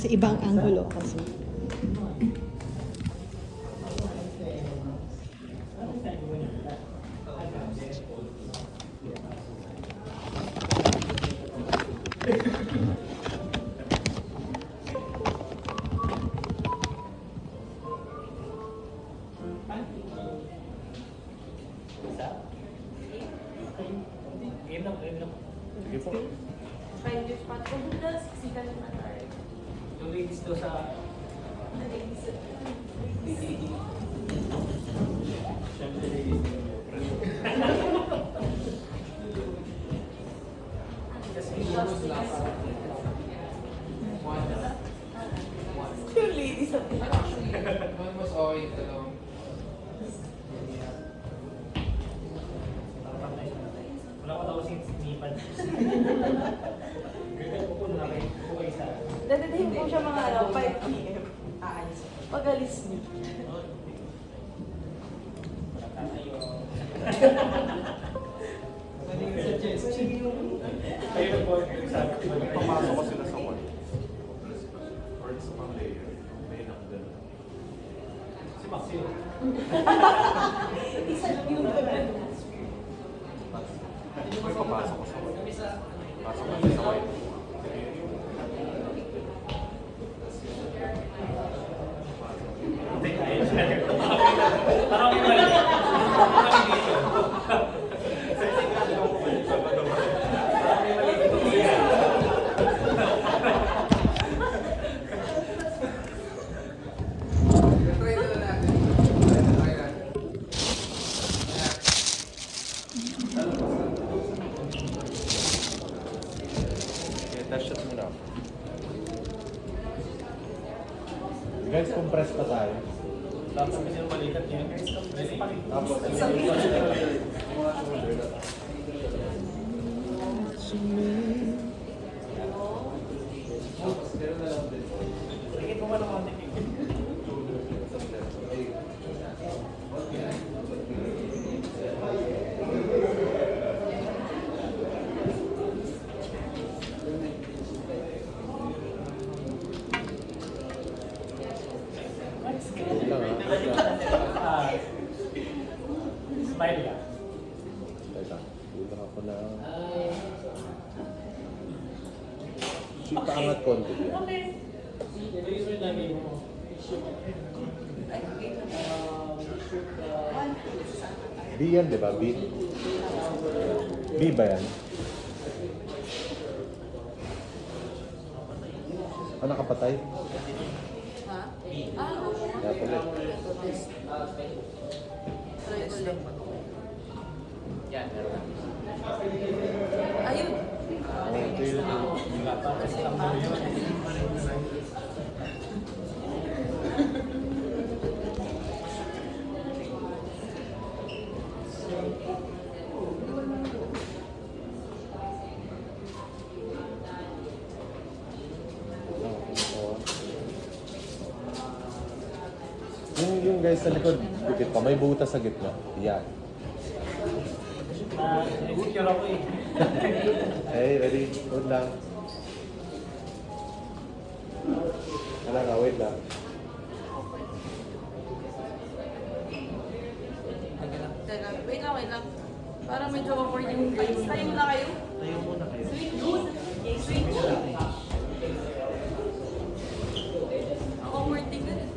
Kasi ibang angulo kasi. Sige po. Find your spot. Kung doon na, siksikan na tayo. Yung ladies to sa... Siyempre ladies to. Kasi yung ladies at Mas okay ito lang. wala ko tapos yung sinipan. Ganyan po po na kayo isa. Dadadahin po siya mga 5 p.m. Aalis. Pag-alis niyo. Wala tayo. Ayun po yung sabi ko. Papasok ko sila sa wall. Or sa pang layer. May nakagano. Si Maxine. Isa lang yung May papasok ko sa wall. Pasok ko sa white. Parang may mali. Parang dito. Parang may mali dito. Try na natin. Try na. Okay, test shot muna ako. Guys, compress pa tayo. Tapos kasi yung balikat niya. Ready? Tapos, Sige po man ang konti. wait lang ha. Wait lang. Smile ka. Teka, dito ako na. Shoot pa angat konti. Okay. Ito yung lagi mo. B yan, di ba? B? B ba yan? Ah, nakapatay? Ha? Ah, oo. Kaya pala. Try ulit. Yan, meron. Ayun. Okay. Wala pa kasi ang mga yun. Yung guys sa likod, dikit pa. May butas sa gitna. Yan. Insecure ako eh. Hey, ready? Hold lang. Wala nga, wait lang. Teka, wait lang. Parang medyo awkward yung guys. Tayo muna kayo. Tayo muna kayo. Sweet good. Sweet good. Ang awkward din na.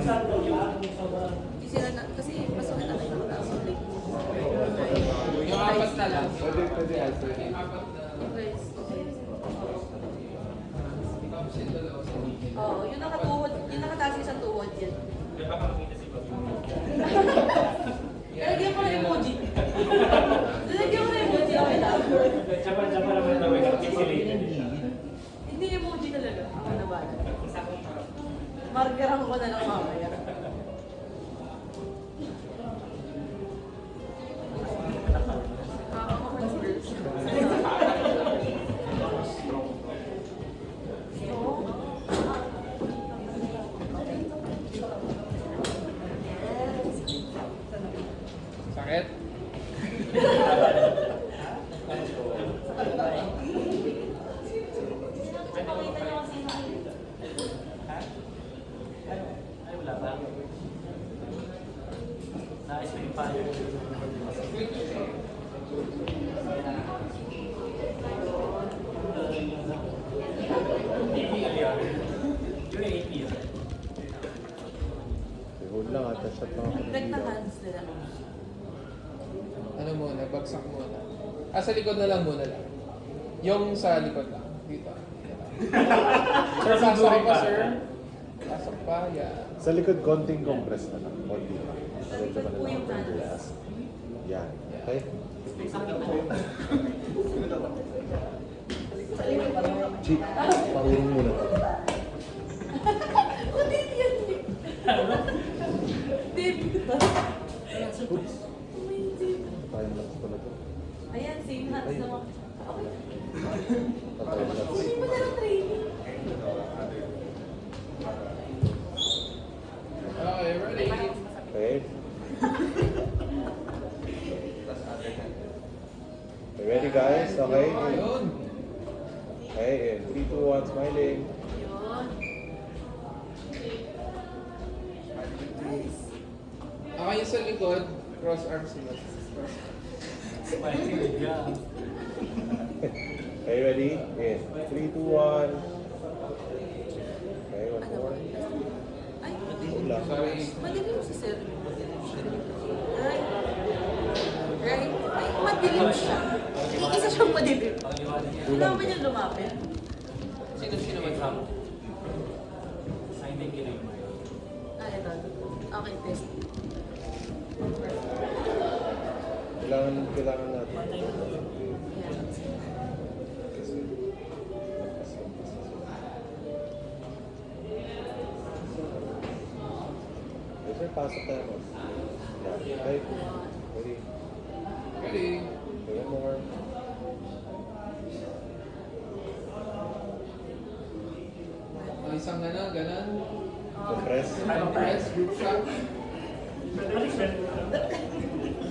Hindi sila na, kasi mas wala na kayo nakataas yung leg. Yung apat na lang. Pwede answer. Apat na lang. Guys, okay. Tapos yung dalawa sa weekend. Oo, yung nakatuhod, yung nakataas yung isang tuhod yan. Di ba makikita si Pag? Lalagyan ko na emoji. Lalagyan ko na emoji. Okay lang. Tsaka naman ito, may pixelated. Hindi emoji talaga. Ako na ba? Markeran ko na lang mamaya. Ako na girls. Sakit? Pakita niyo kasi Hold lang ata, shot lang ako. Break the hands nila. Ano muna, bagsak muna. Ah, sa likod na lang muna lang. Yung sa likod lang. Dito. Sir, pasok pa, sir. Pasok pa, yeah. Sa likod, konting compress na lang. Konti pa. Sa Medyo likod po malalaman yung pa hands. relax. Yan. Okay? Chick, paurong muna to. Oh, Dave yan. Dave. Oops. Amazing. Patayang lakas pala to. Ayan, same hands naman. Okay. Patayang lakas. Hindi mo na training. Okay, ready? Okay? Okay, ready guys? Okay? Ayun. Okay, and 3, 2, 1, smiling. Yun. Nice. Okay, yung sa likod, cross arms nila. Okay, ready? In 3, 2, 1. Okay, one Ano? more. Ay, Wala. Sorry. madilim si sir. Right? Right? Ay, madilim siya. Isa siyang madilim. Kailangan ba niya lumapit? Sino ba sa Ah, ito. Okay, test. Kailangan natin. Ayan. Kasi, okay, sir, pasok tayo mo. Yeah, okay. Ready? Ready? Okay, one more. Ang isang ganon. Compress. Press, group shot.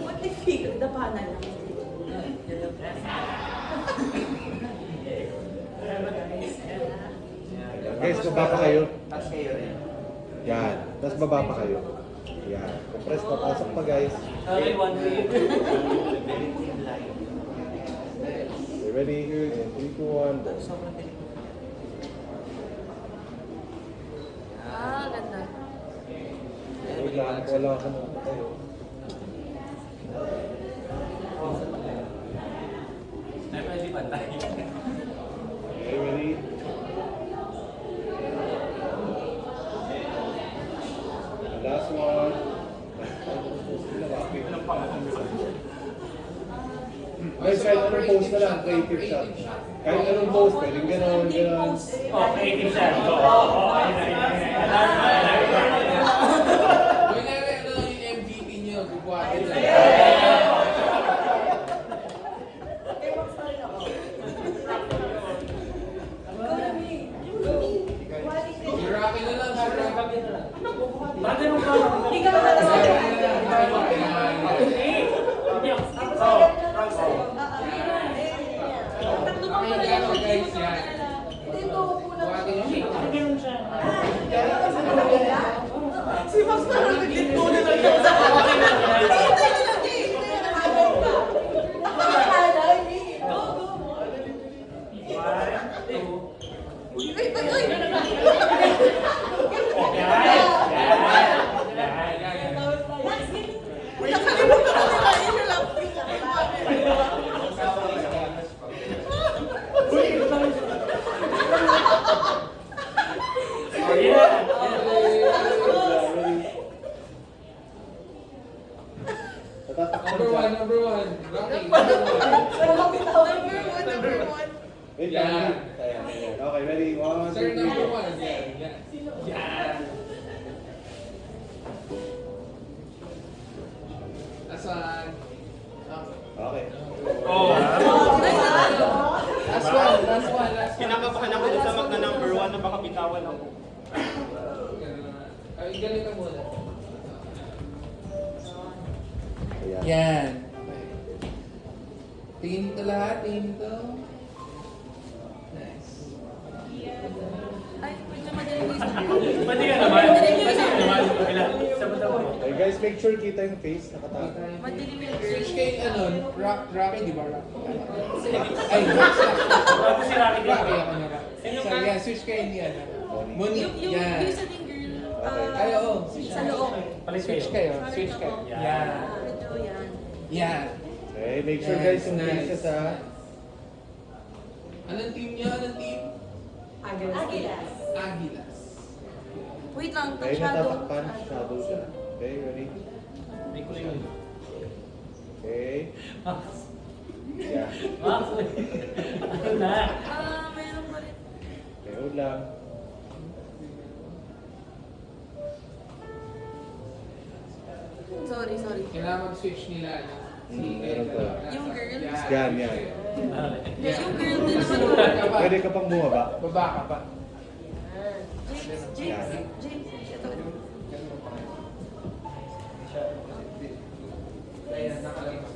What if he, dapa na lang? Guys, baba pa kayo. Tapos kayo rin. Yan. Tapos baba pa kayo. Yan. Compress, papasok pa guys. Very thin line. Okay, ready? In 3, 2, 1, go. Sobrang thin. Ah, ganda. Wait lang, wala ka na tayo. Okay, ready? Last one. Guys, kahit anong pose na lang, creative shot. Kahit anong pose, pwedeng gano'n, gano'n. Kunyari, ano yung MVP niyo? Bubuhatin lang. Rocky na lang, sir. Rocky na lang. Ikaw na Okay, gano'n guys, yan. Buhatin niyo siya. Si Max parang naglinto na lang yun sa akin. Hintay na lang eh. Hintay na habang ka. Nakakalay eh. Go, go. Uy, ay, ay, ay. Uy, nakalimutan ko nila. Yun yung lang. Number one. Rocky, number one. Number one. Wait Yeah. lang. Ayan, ayan. Okay, ready? 1, 2, 3. Sir, number one. Yan. Asan? Okay. Last one. Kinakabahan ako dun sa magna number 1 na baka bitawan ako. Ay, ganito muna. Ayan. Yan. Tingin dito lahat, tingin dito. Nice. Ay, medyo madaling yung isa. Pwede ka naman. Pwede ka naman. Sa bata mo. Okay guys, Guys, make sure kita yung face, nakatago. Madilim yung girl. Switch kay ano, Rocky, di ba? Ay, Max na. Si Rocky din. Rocky ako na Rocky. So, yan, switch kay ni ano. Monique, Yung yan. sa ding girl. Ay, oo. Sa loob. Switch kayo, switch kayo. Yan. Medyo yan. Yan. Okay, make sure guys yung faces ha. Anong team niya? Anong team? Agilas. Agilas. Wait lang, Okay, shadow. natatakpan. Shadow siya. Okay, ready? Hindi ko lang yun. Okay. Yeah. Ano na? Meron pa rin. Okay, hold lang. Sorry. Kailangan mag-switch nila. ano, Meron pa. Yung girl? Yan, yan. Hindi, yung girl din naman. Pwede ka pang bumaba. Baba ka pa. James. Ito. Ayan, nakalabas.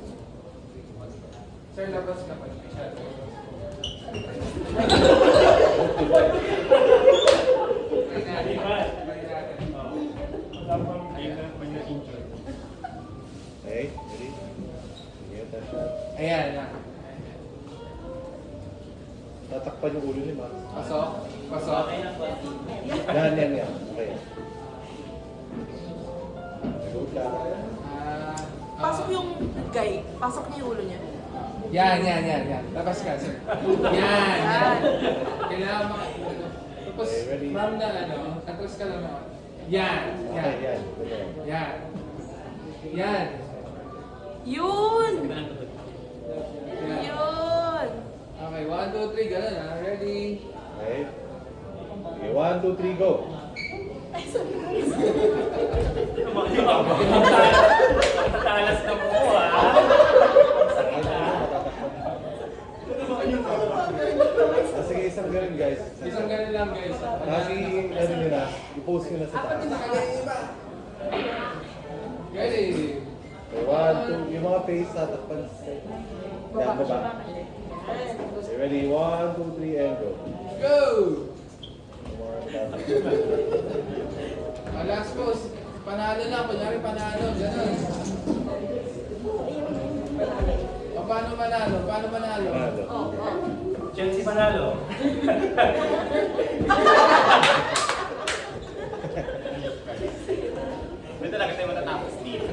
Sir, labas ka pa. Okay, ready? Sige, touch shot. Ayan na. Tatakpan yung ulo ni Max. Pasok. Pasok. Yan. Okay. Hold lang. Pasok yung guy. Pasok niya yung ulo niya. Yan. Labas ka, sir. Yan. Kailangan Tapos, Okay, ready? from na ano, atras ka lang ako. Yan. Okay, yan. Ganyan. Yan. Yan. Yun! Yan. Yun! Okay, 1, 2, 3, ganun ha. Ready? Okay. Okay, 1, 2, 3, go. Tatalas na po ah. Sige, isang ganun guys. Isang ganun lang guys. Kasi, ano nyo na, i-post nyo na sa taas. Ready? Okay, 1, 2, yung mga face tatakpan sa yan, baba. Okay, ready? 1, 2, 3, and go. Go! Yung mga tatakpan. Last pose. Panalo lang. Kunyari panalo. Ganun. O, paano manalo? Panalo. Chelsea panalo. Hindi talaga tayo matatapos dito.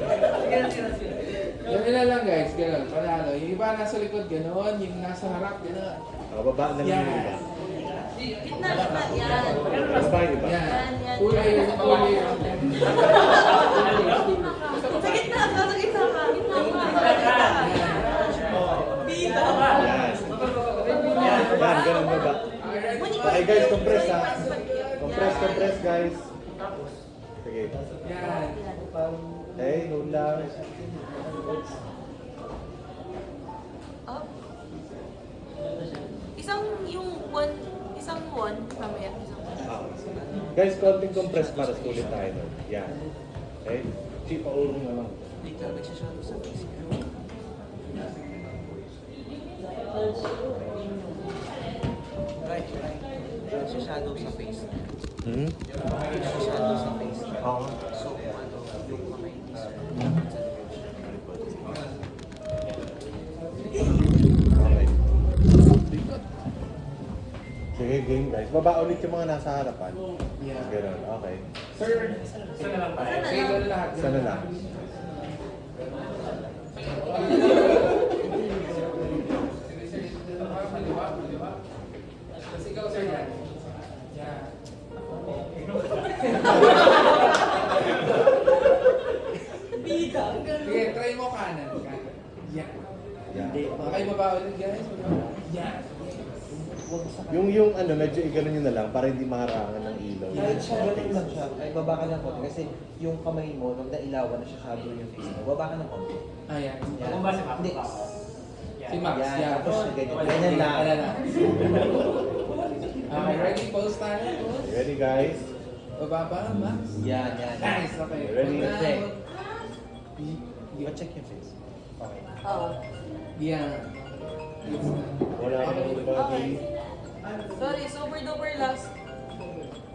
Ganun na lang guys. Ganun. Panalo. Yung iba nasa likod. Ganun. Yung nasa harap. Ganun. Baba na lang yung iba. Gitna. Yan. Mas ba yung iba? Yan. Yan. Kulay. Kulay. Sa gitna ka. Gitna ka. Bida. Yan, ganun baba. Okay guys, compress ha. Compress guys. Sige. Yan. Okay, hold lang. Up. Isang one, mamaya. Ah, guys, konting compress para sulit tayo nun. Yan. Okay? Chip, paulong naman. Shadow sa face. Hmm? Shadow sa face. Oo. So, ano, yung kamay ni sir. Okay. Sige, game guys. Baba ulit yung mga nasa harapan. Yeah. Ganun, okay. Sir. Saan na lang tayo? Say ganun lahat. Sana lang. Kaliwa. Tapos ikaw, sir, yan. Yan. Bida. Sige, try mo kanan. Yan. Yan. Okay, baba ulit, guys. Yan. Yung ano, medyo iganon nyo na lang para hindi maharangan ng ilaw. Kahit siya ganun lang siya, ay baba ka ng konti. Kasi yung kamay mo, nung nailawan na siya shadow yung face mo, baba ka ng konti. Ayan. Yan. Ako ba si Max? Hindi. Si Max, Yan, yan. tapos siya ganyan. Ganyan lang. Ganyan lang. Okay, ready? Pose tayo. Pose. Ready guys? Baba pa, Max. Yan. Nice, okay. Ready? Perfect. Check yung face. Okay. Oo. Yan. Wala akong body. Sorry, super duper last.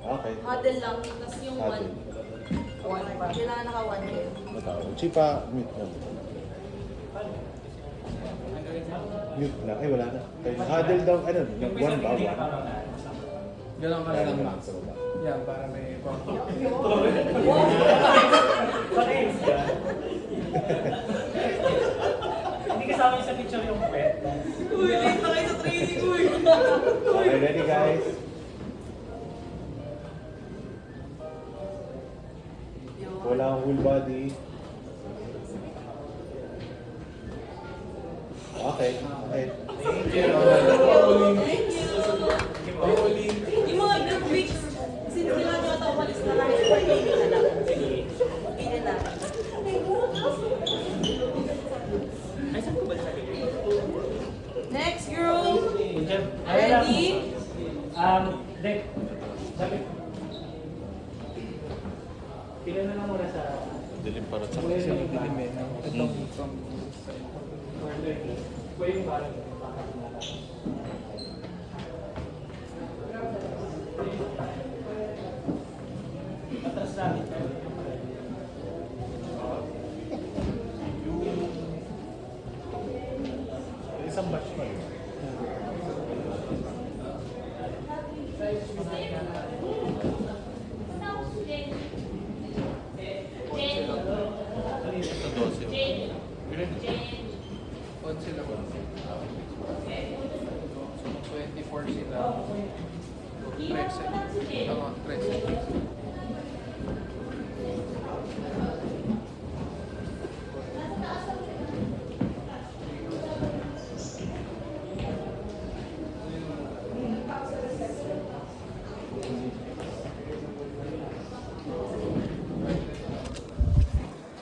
Okay. Huddle lang. Tapos yung one. Huddle. One pa. Kailangan naka 1K. Matawag. Chipa, mute na. Mute na. Ay, wala na. Huddle daw, ano, one ba? One. Ganon ka lang max. Yan, para may Pag-aims ka. Hindi kasama yung sa picture yung pet. Uy, late na kayo sa training, uy! Okay, ready guys? Wala ang whole body. Okay, okay. Thank you! Yung mga group pics, since sila nyo umalis na lang, pili na lang. Pili na. Ay, saan ko ba sa Next group! Diyan. Ready? Dek. Sabi. Pila na lang muna sa... Dilim para sa Kulay ng dilim eh. Itong Iba yung parang atras namin.